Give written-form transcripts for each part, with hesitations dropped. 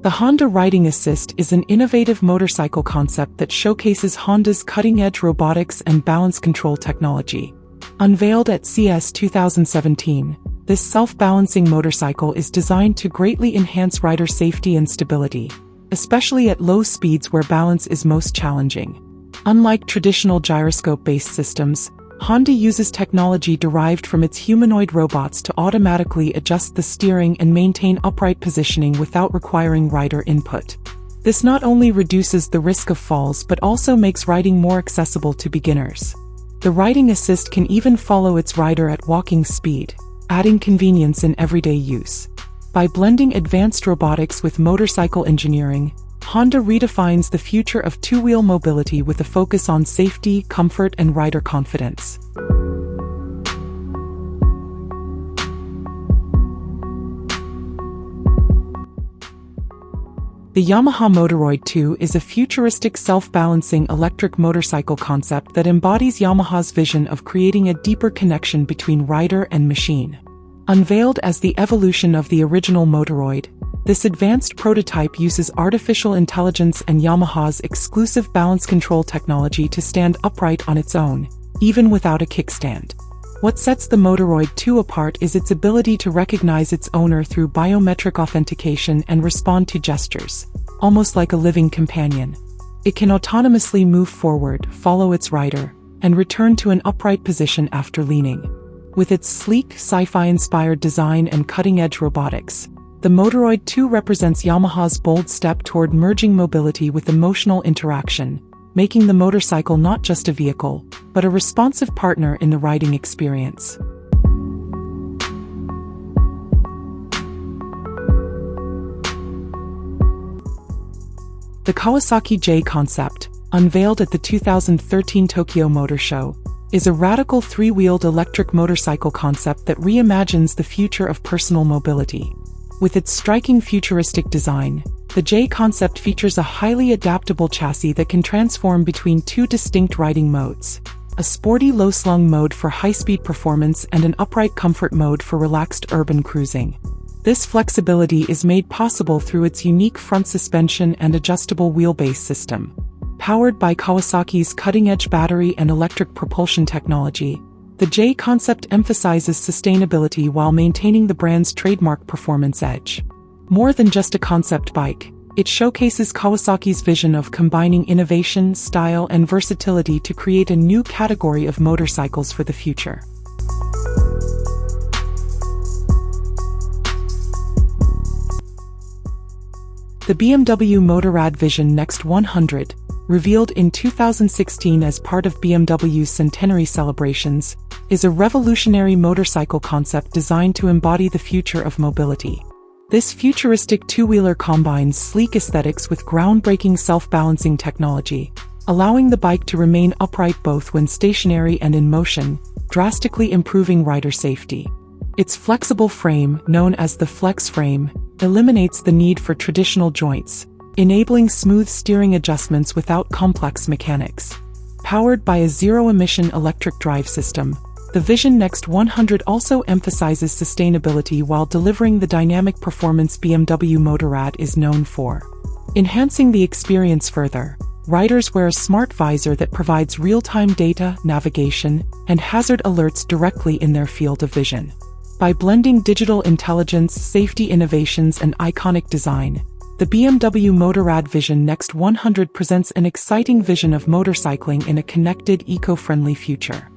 The Honda Riding Assist is an innovative motorcycle concept that showcases Honda's cutting-edge robotics and balance control technology. Unveiled at CES 2017, this self-balancing motorcycle is designed to greatly enhance rider safety and stability, especially at low speeds where balance is most challenging. Unlike traditional gyroscope-based systems, Honda uses technology derived from its humanoid robots to automatically adjust the steering and maintain upright positioning without requiring rider input. This not only reduces the risk of falls but also makes riding more accessible to beginners. The Riding Assist can even follow its rider at walking speed, adding convenience in everyday use. By blending advanced robotics with motorcycle engineering, Honda redefines the future of two-wheel mobility with a focus on safety, comfort, and rider confidence. The Yamaha Motoroid 2 is a futuristic self-balancing electric motorcycle concept that embodies Yamaha's vision of creating a deeper connection between rider and machine. Unveiled as the evolution of the original Motoroid, this advanced prototype uses artificial intelligence and Yamaha's exclusive balance control technology to stand upright on its own, even without a kickstand. What sets the Motoroid 2 apart is its ability to recognize its owner through biometric authentication and respond to gestures, almost like a living companion. It can autonomously move forward, follow its rider, and return to an upright position after leaning. With its sleek, sci-fi-inspired design and cutting-edge robotics, the Motoroid 2 represents Yamaha's bold step toward merging mobility with emotional interaction, making the motorcycle not just a vehicle, but a responsive partner in the riding experience. The Kawasaki J concept, unveiled at the 2013 Tokyo Motor Show, is a radical three-wheeled electric motorcycle concept that reimagines the future of personal mobility. With its striking futuristic design, the J concept features a highly adaptable chassis that can transform between two distinct riding modes: a sporty low-slung mode for high-speed performance and an upright comfort mode for relaxed urban cruising. This flexibility is made possible through its unique front suspension and adjustable wheelbase system. Powered by Kawasaki's cutting-edge battery and electric propulsion technology, the J concept emphasizes sustainability while maintaining the brand's trademark performance edge. More than just a concept bike, it showcases Kawasaki's vision of combining innovation, style, and versatility to create a new category of motorcycles for the future. The BMW Motorrad Vision Next 100, revealed in 2016 as part of BMW's centenary celebrations, is a revolutionary motorcycle concept designed to embody the future of mobility. This futuristic two-wheeler combines sleek aesthetics with groundbreaking self-balancing technology, allowing the bike to remain upright both when stationary and in motion, drastically improving rider safety. Its flexible frame, known as the flex frame, eliminates the need for traditional joints, enabling smooth steering adjustments without complex mechanics. Powered by a zero-emission electric drive system, the Vision Next 100 also emphasizes sustainability while delivering the dynamic performance BMW Motorrad is known for. Enhancing the experience further, riders wear a smart visor that provides real-time data, navigation, and hazard alerts directly in their field of vision. By blending digital intelligence, safety innovations, and iconic design, the BMW Motorrad Vision Next 100 presents an exciting vision of motorcycling in a connected, eco-friendly future.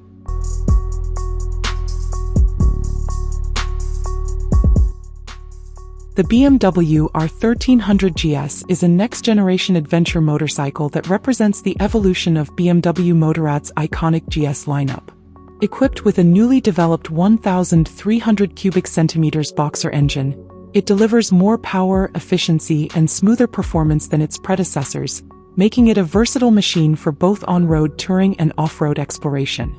The BMW R1300 GS is a next-generation adventure motorcycle that represents the evolution of BMW Motorrad's iconic GS lineup. Equipped with a newly developed 1,300 cubic centimeters boxer engine, it delivers more power, efficiency, and smoother performance than its predecessors, making it a versatile machine for both on-road touring and off-road exploration.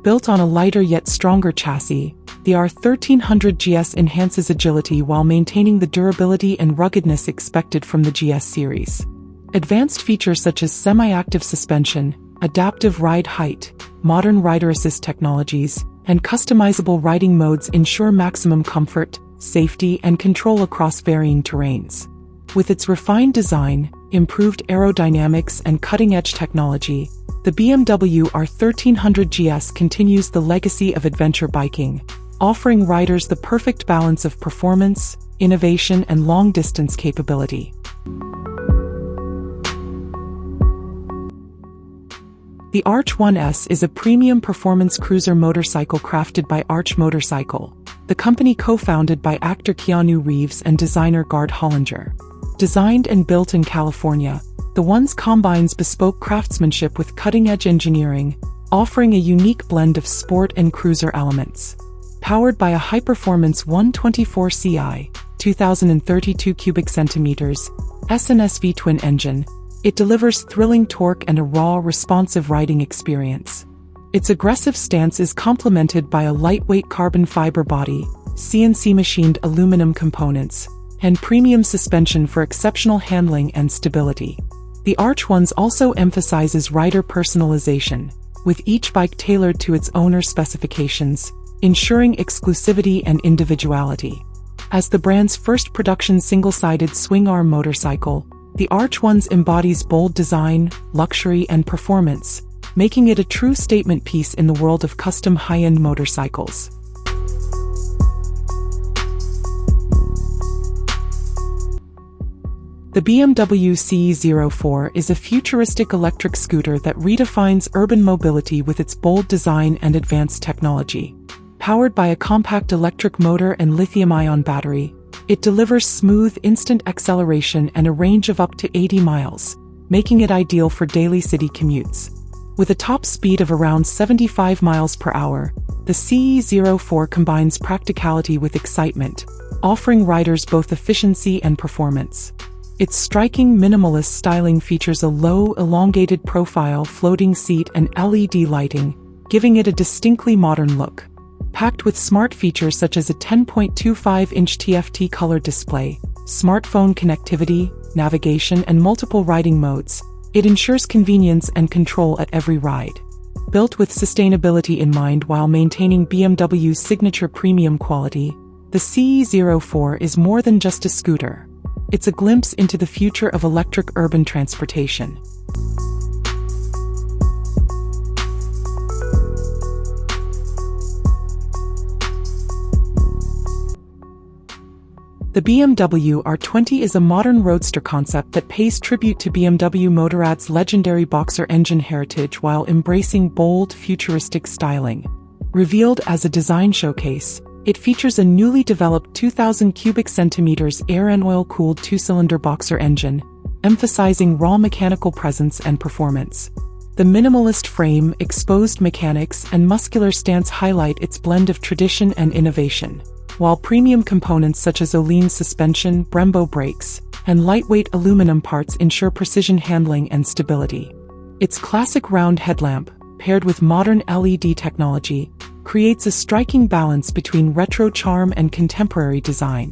Built on a lighter yet stronger chassis, the R1300 GS enhances agility while maintaining the durability and ruggedness expected from the GS series. Advanced features such as semi-active suspension, adaptive ride height, modern rider assist technologies, and customizable riding modes ensure maximum comfort, safety, and control across varying terrains. With its refined design, improved aerodynamics and cutting-edge technology, the BMW R1300 GS continues the legacy of adventure biking, offering riders the perfect balance of performance, innovation and long-distance capability. The Arch 1S is a premium performance cruiser motorcycle crafted by Arch Motorcycle, the company co-founded by actor Keanu Reeves and designer Gard Hollinger. Designed and built in California, the 1S combines bespoke craftsmanship with cutting-edge engineering, offering a unique blend of sport and cruiser elements. Powered by a high-performance 124 Ci, 2032 cubic centimeters, SNSV twin engine, it delivers thrilling torque and a raw, responsive riding experience. Its aggressive stance is complemented by a lightweight carbon fiber body, CNC-machined aluminum components, and premium suspension for exceptional handling and stability. The Arch 1S also emphasizes rider personalization, with each bike tailored to its owner's specifications, ensuring exclusivity and individuality. As the brand's first production single-sided swing-arm motorcycle, the Arch 1S embodies bold design, luxury and performance, making it a true statement piece in the world of custom high-end motorcycles. The BMW CE04 is a futuristic electric scooter that redefines urban mobility with its bold design and advanced technology. Powered by a compact electric motor and lithium-ion battery, it delivers smooth, instant acceleration and a range of up to 80 miles, making it ideal for daily city commutes. With a top speed of around 75 miles per hour, the CE04 combines practicality with excitement, offering riders both efficiency and performance. Its striking minimalist styling features a low, elongated profile, floating seat and LED lighting, giving it a distinctly modern look. Packed with smart features such as a 10.25-inch TFT color display, smartphone connectivity, navigation and multiple riding modes, it ensures convenience and control at every ride. Built with sustainability in mind while maintaining BMW's signature premium quality, the CE04 is more than just a scooter. It's a glimpse into the future of electric urban transportation. The BMW R20 is a modern roadster concept that pays tribute to BMW Motorrad's legendary boxer engine heritage while embracing bold, futuristic styling. Revealed as a design showcase, it features a newly developed 2,000 cubic centimeters air and oil-cooled two-cylinder boxer engine, emphasizing raw mechanical presence and performance. The minimalist frame, exposed mechanics, and muscular stance highlight its blend of tradition and innovation, while premium components such as Öhlins suspension, Brembo brakes, and lightweight aluminum parts ensure precision handling and stability. Its classic round headlamp, paired with modern LED technology, creates a striking balance between retro charm and contemporary design.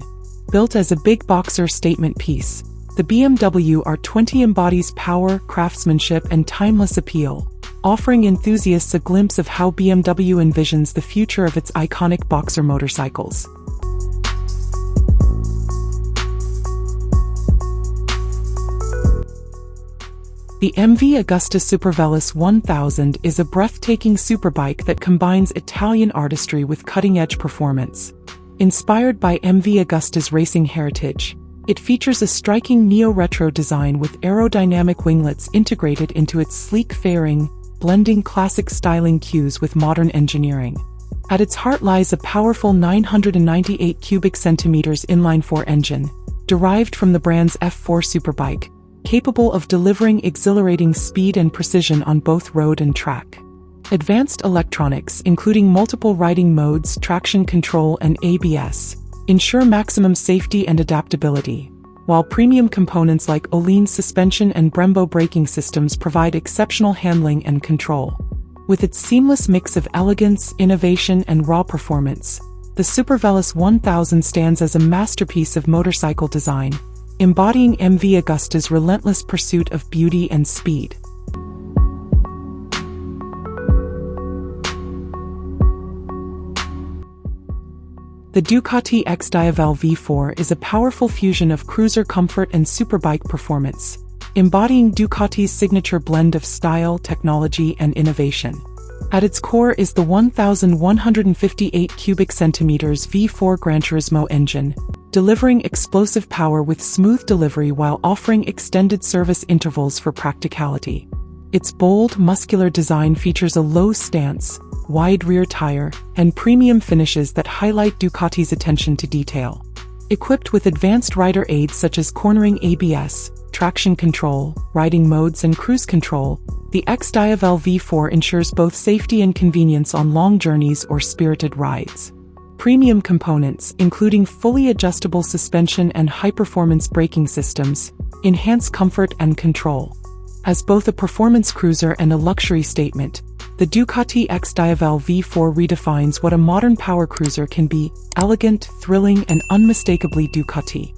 Built as a big boxer statement piece, the BMW R20 embodies power, craftsmanship, and timeless appeal, offering enthusiasts a glimpse of how BMW envisions the future of its iconic boxer motorcycles. The MV Agusta Superveloce 1000 is a breathtaking superbike that combines Italian artistry with cutting-edge performance. Inspired by MV Agusta's racing heritage, it features a striking neo-retro design with aerodynamic winglets integrated into its sleek fairing, blending classic styling cues with modern engineering. At its heart lies a powerful 998 cubic centimeters inline-4 engine, derived from the brand's F4 Superbike, capable of delivering exhilarating speed and precision on both road and track. Advanced electronics, including multiple riding modes, traction control, and ABS, ensure maximum safety and adaptability, while premium components like Öhlins suspension and Brembo braking systems provide exceptional handling and control. With its seamless mix of elegance, innovation, and raw performance, the Superveloce 1000 stands as a masterpiece of motorcycle design, embodying MV Agusta's relentless pursuit of beauty and speed. The The Ducati X Diavel V4 is a powerful fusion of cruiser comfort and superbike performance, embodying Ducati's signature blend of style, technology, and innovation. At its core is the 1,158 cubic centimeters V4 Gran Turismo engine, delivering explosive power with smooth delivery while offering extended service intervals for practicality. Its bold, muscular design features a low stance, wide rear tire, and premium finishes that highlight Ducati's attention to detail. Equipped with advanced rider aids such as cornering ABS, traction control, riding modes, and cruise control, the X Diavel V4 ensures both safety and convenience on long journeys or spirited rides. Premium components, including fully adjustable suspension and high-performance braking systems, enhance comfort and control. As both a performance cruiser and a luxury statement, the Ducati X Diavel V4 redefines what a modern power cruiser can be: elegant, thrilling, and unmistakably Ducati.